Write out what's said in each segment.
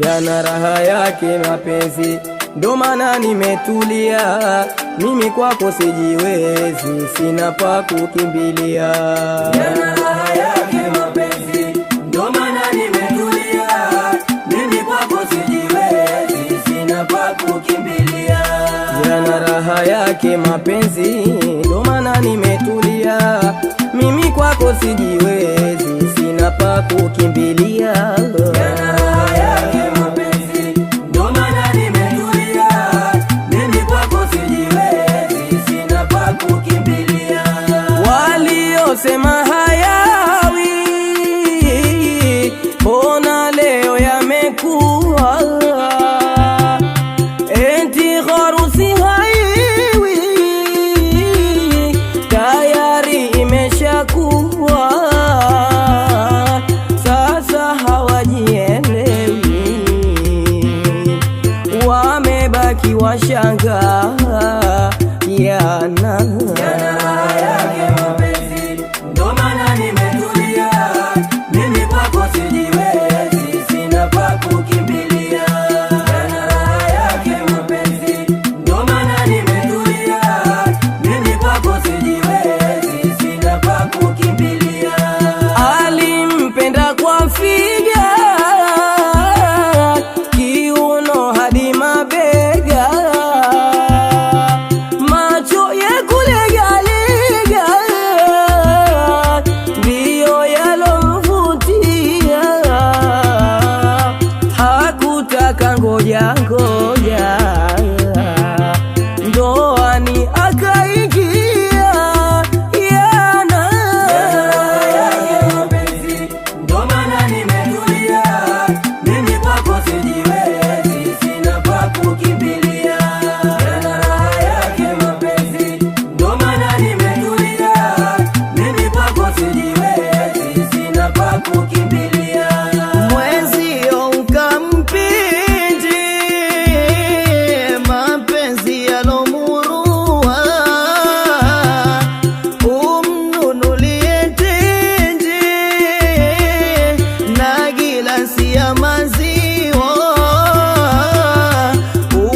Yana raha yake mapenzi, ndo maana nimetulia. Mimi kwako sijiwezi, sina pa kukimbilia. Yana raha yake mapenzi, ndo maana nimetulia. Mimi kwako sijiwezi, sina pa kukimbilia. Yana raha yake mapenzi, ndo maana nimetulia. Mimi kwako sijiwezi, sina pa kukimbilia. Sema hayawi, mbona leo yamekuwa? Eti harusi haiwi, tayari imeshakuwa. Sasa hawajielewi, wamebaki washangaa. Yana ngoja ndoani akaingia. Yana yake mapenzi, ndo maana nimetulia. Mimi kwako sijiwezi, sina pa kukimbilia. Yana yake mapenzi, ndo maana nimetulia. Mimi kwako sijiwezi, sina pa kukimbilia. Mwenzio ukampi ya maziwa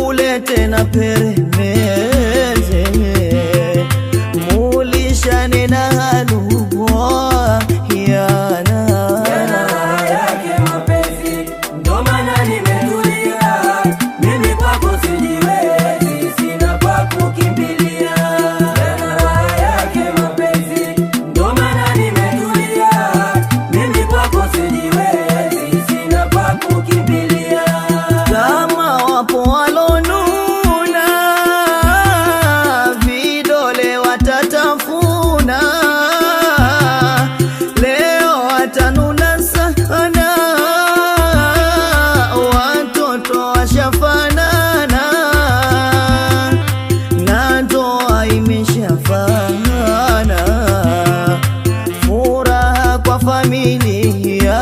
ulete na peremende, mulishane na halua. Yana yake mapenzi, ndo maana nimetulia. Mimi kwako sijiwezi, sina pa kukimbilia. Yana yake mapenzi, ndo maana nimetulia. Mimi kwako sijiwezi, sina pa kukimbilia. Kama wapo walonuna, vidole watatafuna. Leo watanuna sana, watoto washafanana, na ndoa imeshafana. Furaha kwa familia.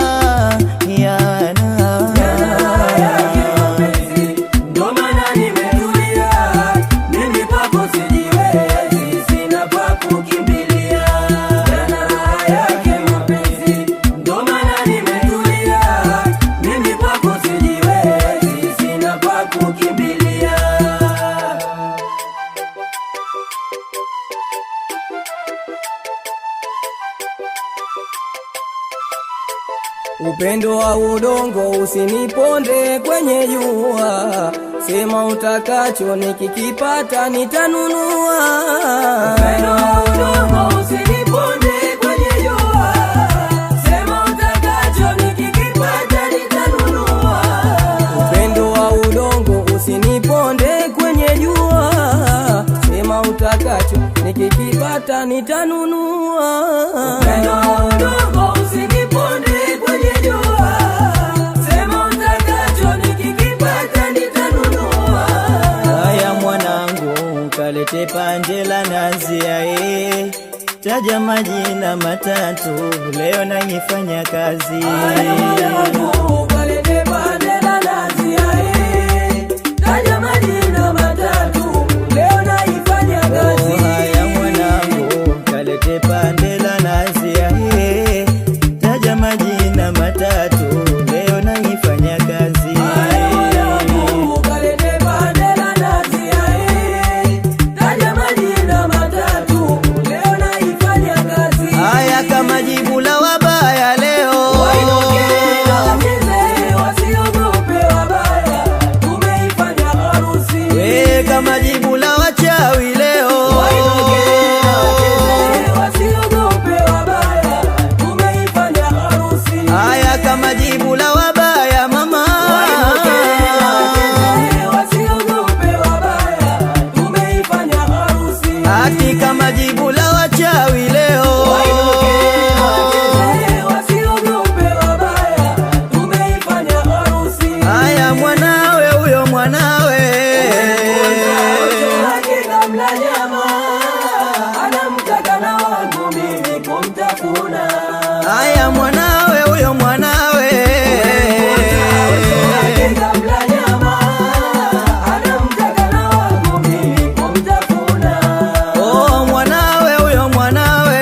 Upendo wa udongo usiniponde kwenye jua, sema utakacho nikikipata nitanunua. Upendo wa udongo usiniponde kwenye jua, sema utakacho nikikipata nitanunua. Upendo wa udongo usiniponde kwenye jua, sema utakacho utakacho nikikipata nitanunua. Upendo wa udongo usiniponde kwenye jua, sema utakacho nikikipata nitanunua. Haya mwanangu, kalete pande la nazi yae, taja majina matatu, leo naifanya kazi. Haya mwanangu, kalete pande la nazi yae, taja majina matatu, leo naifanya kazi. Haya mwanangu, kalete pande la nazi yae, taja majina matatu, leo naifanya kazi. Haya mwanangu, kalete pande la nazi yae, taja majina matatu, leo naifanya kazi. Haya kama jibu la wabaya leo, kama jibu la wachawi leo, haya kama jibu la wabaya mama, ati kama jibu la wachawi leo, haya mwanawe huyo mwanawe, haya mwanawe huyo mwanawe, oh mwanawe huyo mwanawe,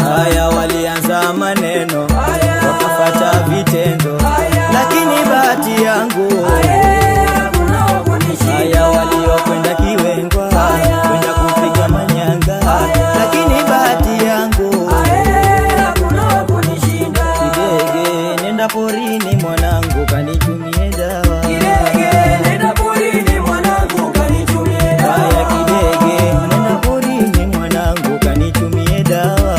haya walianza maneno wakafuata vitendo, lakini bahati yangu, haya waliokwenda Kiwengwa kwenda kupiga manyanga, lakini bahati yangu, kidege nenda porini mwanangu kanichumie dawa, haya kidege nenda porini mwanangu kanichumie dawa,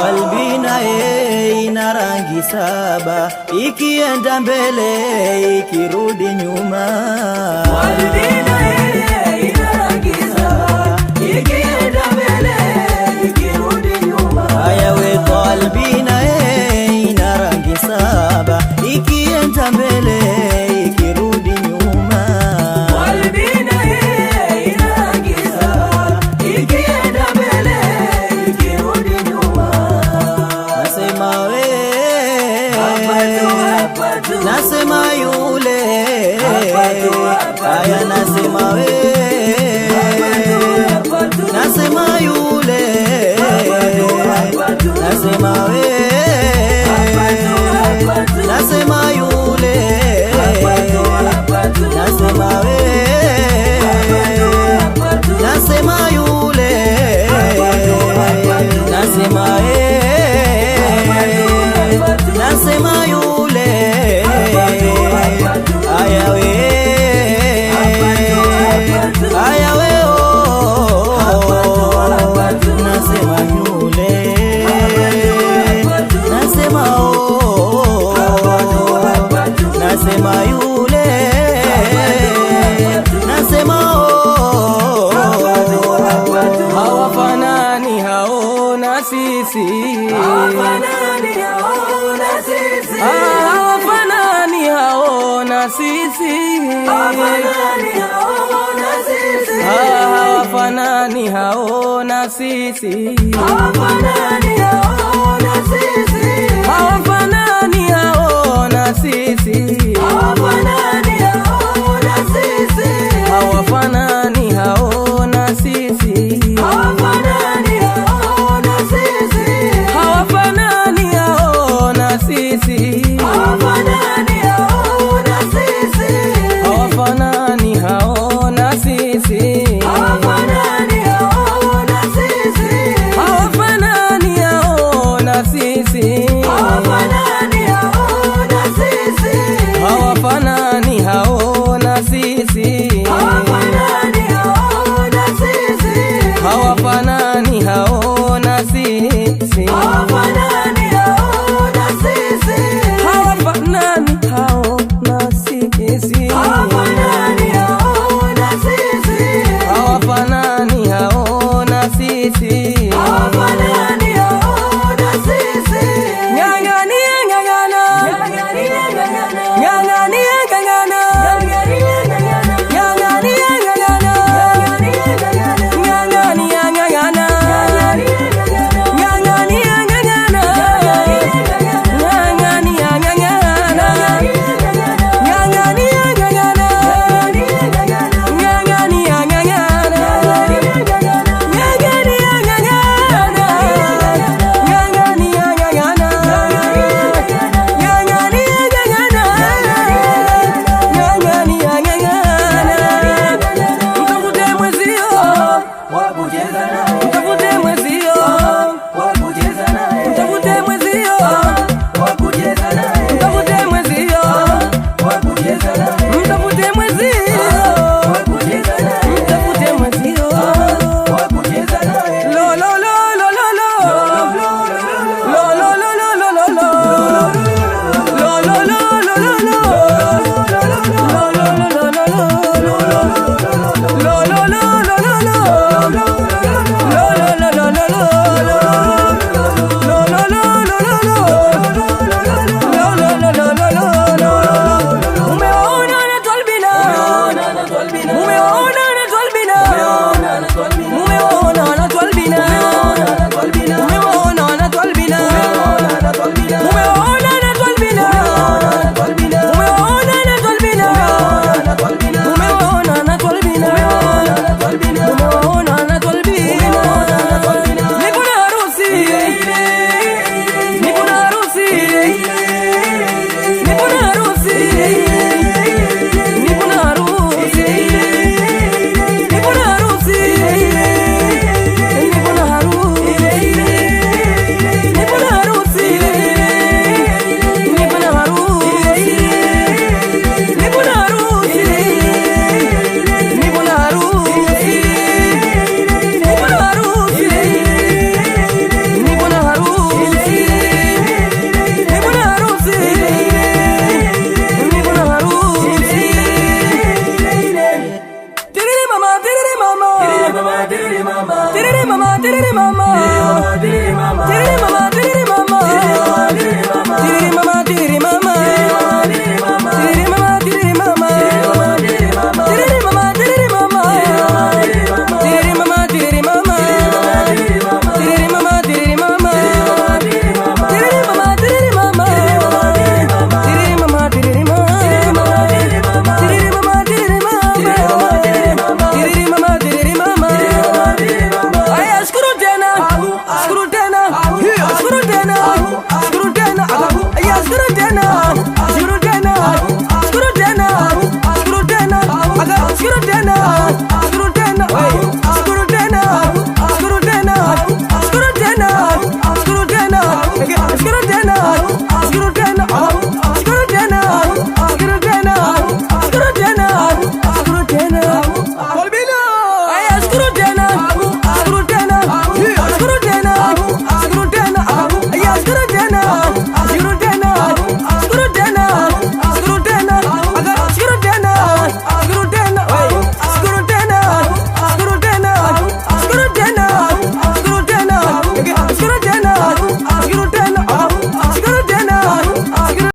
Albina ina rangi saba, ikienda mbele ikirudi nyuma, haya weko albina ina rangi saba, ikienda mbele ikirudi nyuma, nasema we, nasema yule, haya nasema we, nasema yule, nasema we, nasema yule, nasema we, nasema yule, nasema nasema yule, haya we, haya we, nasema yule, nasema nasema yule, nasema Hawafanani hao na sisi, Hawafanani hao na sisi, hawafanani hao na sisi, hawafanani hao na sisi, hawafanani hao na sisi, hawafanani hao